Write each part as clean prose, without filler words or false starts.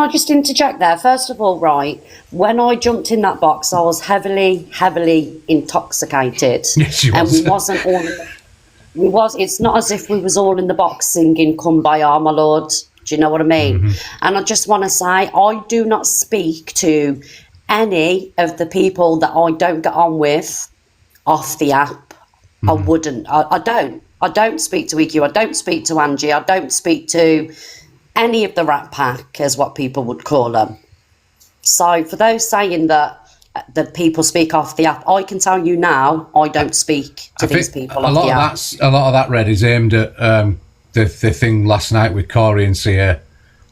I just interject there? First of all, right, when I jumped in that box, I was heavily intoxicated. Yes, you was. And we wasn't all... It's not as if we was all in the box singing "Come by Our My Lord." Do you know what I mean? Mm-hmm. And I just want to say, I do not speak to any of the people that I don't get on with off the app. I wouldn't. I don't. I don't speak to EQ. I don't speak to Angie. I don't speak to any of the Rat Pack, as what people would call them. So for those saying that people speak off the app, I can tell you now, I don't speak to these people off the app. A lot of that, Red, is aimed at the thing last night with Corey and Sia,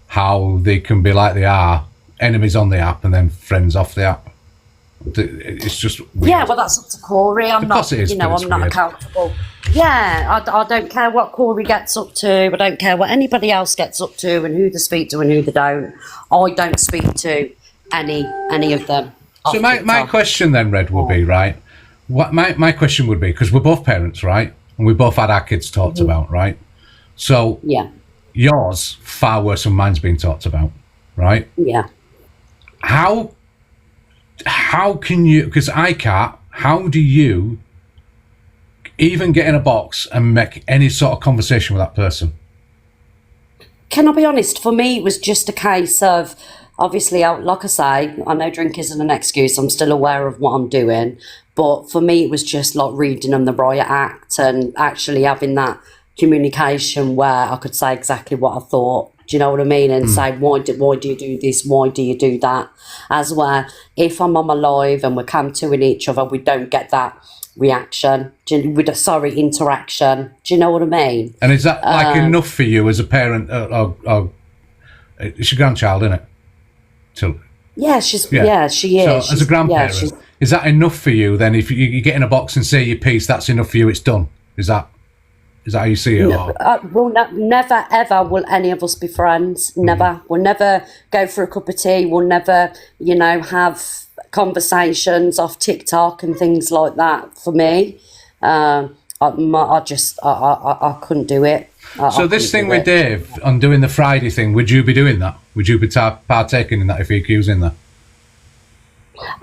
how they can be like they are, enemies on the app and then friends off the app. It's just weird. Yeah, well, that's up to Corey. I'm not, I'm not accountable. Yeah, I don't care what Corey gets up to. I don't care what anybody else gets up to and who they speak to and who they don't. I don't speak to any of them. So my question then, Red, will be, right, what my question would be, because we're both parents, right, and we both had our kids talked about, right? So yeah, yours far worse than mine's being talked about, right? Yeah. How can you, because I can't, how do you even get in a box and make any sort of conversation with that person? Can I be honest? For me, it was just a case of, obviously, like I say, I know drink isn't an excuse. I'm still aware of what I'm doing. But for me, it was just like reading them the Riot Act and actually having that communication where I could say exactly what I thought. Do you know what I mean? And say, why do you do this? Why do you do that? As where if I'm on my live and we're cam-toing each other, we don't get that reaction. Interaction. Do you know what I mean? And is that like enough for you as a parent? Or it's your grandchild, isn't it? Yeah, she is. So as a grandparent, is that enough for you then? If you get in a box and say your piece, that's enough for you, it's done? Is that how you see it? Never ever will any of us be friends. Never. We'll never go for a cup of tea. We'll never, have conversations off TikTok and things like that. For me, I couldn't do it. So this thing with Dave on doing the Friday thing, would you be doing that? Would you be partaking in that if EQ's in there?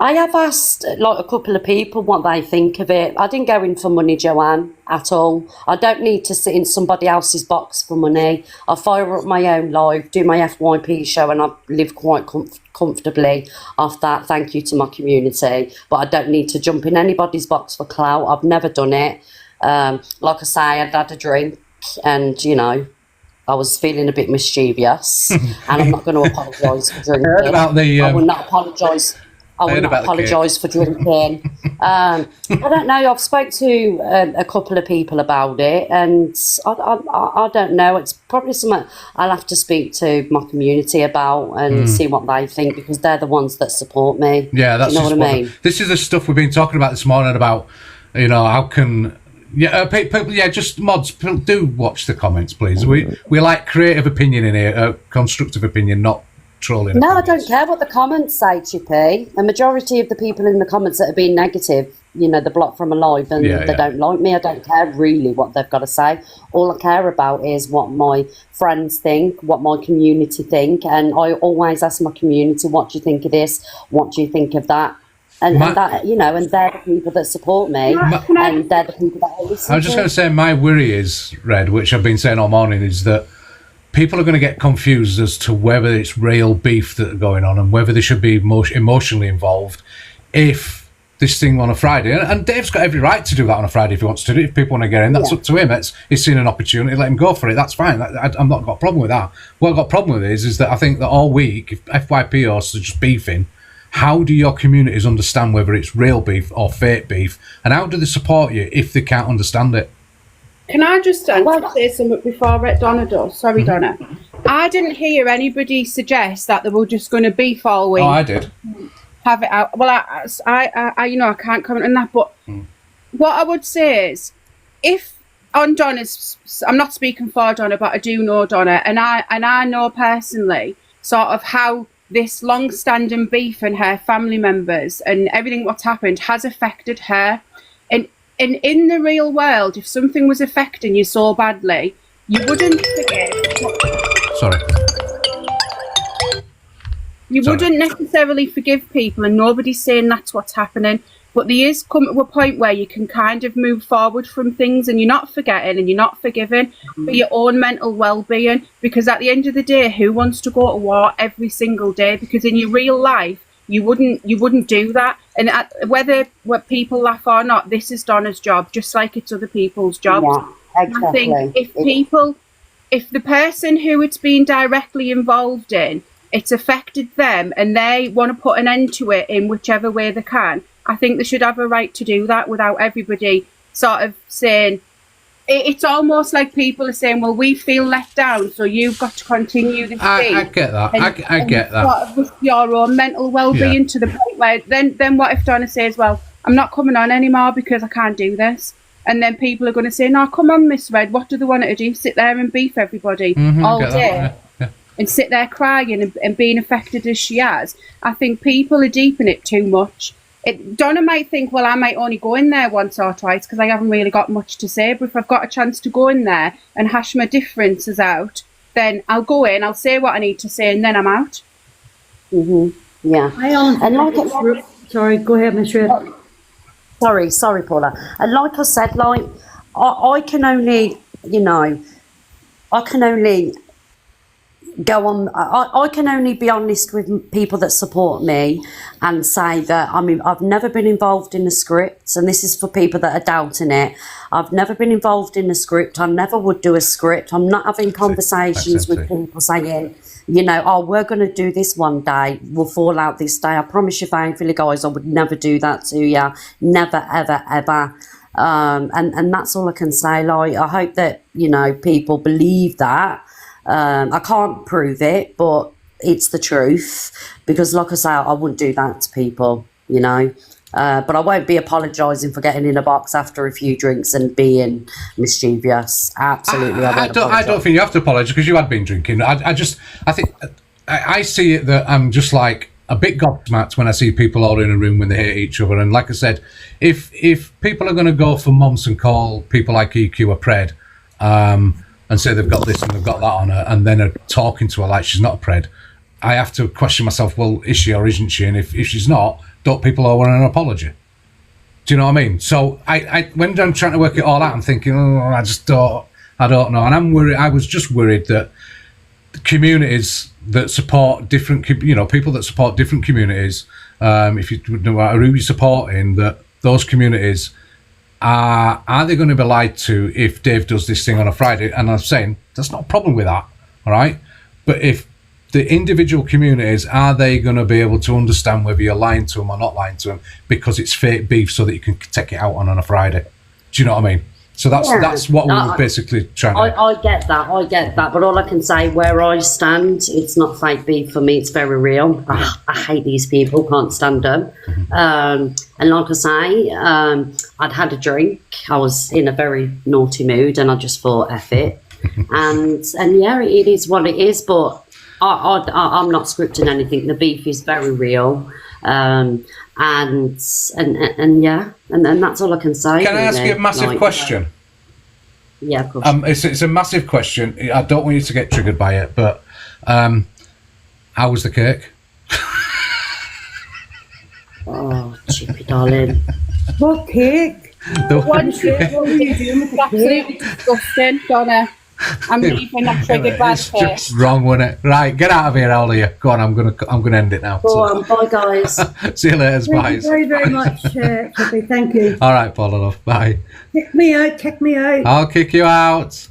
I have asked a couple of people what they think of it. I didn't go in for money, Joanne, at all. I don't need to sit in somebody else's box for money. I fire up my own live, do my FYP show, and I live quite comfortably off that. Thank you to my community. But I don't need to jump in anybody's box for clout. I've never done it. Like I say, I'd had a drink and, I was feeling a bit mischievous. And I'm not going to apologise for drinking. I will not apologise. I will not apologise for drinking. I don't know. I've spoke to a couple of people about it, and I don't know. It's probably something I'll have to speak to my community about and see what they think, because they're the ones that support me. Yeah, that's what I mean. This is the stuff we've been talking about this morning about, how can. Yeah, people. Yeah, just mods. Do watch the comments, please. We like creative opinion in here, constructive opinion, not trolling. No, I don't care what the comments say, Chippy. The majority of the people in the comments that have been negative, they're blocked from alive and they don't like me. I don't care really what they've got to say. All I care about is what my friends think, what my community think, and I always ask my community, what do you think of this? What do you think of that? And that, and they're the people that support me, and they're the people that I listen to. I was just going to say, my worry is, Red, which I've been saying all morning, is that people are going to get confused as to whether it's real beef that are going on and whether they should be emotionally involved if this thing on a Friday. And Dave's got every right to do that on a Friday if he wants to do it. If people want to get in, that's up to him. He's seen an opportunity, let him go for it. That's fine. I've not got a problem with that. What I've got a problem with is that I think that all week, if FYP hosts are just beefing, how do your communities understand whether it's real beef or fake beef? And how do they support you if they can't understand it? Can I just say something before Donna does? Sorry, Donna. I didn't hear anybody suggest that they were just going to beef all week. Oh, I did. Have it out. Well, I can't comment on that. But what I would say is, if on Donna's, I'm not speaking for Donna, but I do know Donna, and I know personally sort of how this long-standing beef and her family members and everything what's happened has affected her. And in the real world, if something was affecting you so badly, you wouldn't forget. Sorry. You wouldn't necessarily forgive people, and nobody's saying that's what's happening. But there is come to a point where you can kind of move forward from things, and you're not forgetting and you're not forgiving for your own mental well-being. Because at the end of the day, who wants to go to war every single day? Because in your real life, you wouldn't do that. And whether people laugh or not, this is Donna's job, just like it's other people's jobs. Yeah, exactly. I think if the person who it's been directly involved in, it's affected them, and they want to put an end to it in whichever way they can, I think they should have a right to do that without everybody sort of saying, it's almost like people are saying, well, we feel let down, so you've got to continue this thing. I get that. I get that. Sort of risk your own mental well-being to the point where then what if Donna says, well, I'm not coming on anymore because I can't do this? And then people are going to say, no, come on, Miss Red, what do they want to do? Sit there and beef everybody all day and sit there crying and being affected as she has. I think people are deep in it too much. Donna might think, well, I might only go in there once or twice because I haven't really got much to say. But if I've got a chance to go in there and hash my differences out, then I'll go in, I'll say what I need to say, and then I'm out. Yeah. Sorry, go ahead, Miss Red. Sorry, Paula. And like I said, like I can only, I can only go on. I can only be honest with people that support me and say that, I mean, I've never been involved in the script, and this is for people that are doubting it. I've never been involved in the script. I never would do a script. I'm not having conversations with people saying, oh, we're going to do this one day. We'll fall out this day. I promise you, faithfully, guys, I would never do that to you. Never, ever, ever. And that's all I can say. Like, I hope that, people believe that. I can't prove it, but it's the truth, because like I say, I wouldn't do that to people, but I won't be apologising for getting in a box after a few drinks and being mischievous. Absolutely. I don't think you have to apologise because you had been drinking. I think I see it that I'm just like a bit gobsmacked when I see people all in a room when they hate each other. And like I said, if people are going to go for months and call people like EQ a pred, and say they've got this and they've got that on her, and then are talking to her like she's not a pred, I have to question myself, well, is she or isn't she? And if she's not, don't people owe her an apology? Do you know what I mean? So I when I'm trying to work it all out, I'm thinking, I don't know. And I'm worried. I was just worried that communities that support different, people that support different communities, if you know who you're supporting, that those communities are they going to be lied to if Dave does this thing on a Friday? And I'm saying there's not a problem with that, all right? But if the individual communities, are they going to be able to understand whether you're lying to them or not lying to them because it's fake beef so that you can take it out on a Friday? Do you know what I mean? So that's what we were basically trying to... I get that. But all I can say, where I stand, it's not fake beef for me. It's very real. I hate these people. Can't stand them. And like I say, I'd had a drink. I was in a very naughty mood, and I just thought, F it. and yeah, it is what it is. But I'm not scripting anything. The beef is very real. And yeah, and that's all I can say. Can I ask you a massive question? Yeah, of course. It's a massive question. I don't want you to get triggered by it, but how was the cake? Oh, Chippy, darling. What cake? One cake. What were you doing with the cake? Absolutely disgusting, Donna. I'm leaving that triggered by It's just wrong, wasn't it? Right, get out of here, all of you. Go on, I'm gonna end it now. Go on, bye guys. See you later, bye. Thank you very, very much, Chippy. Thank you. All right, Paula, love. Bye. Kick me out. I'll kick you out.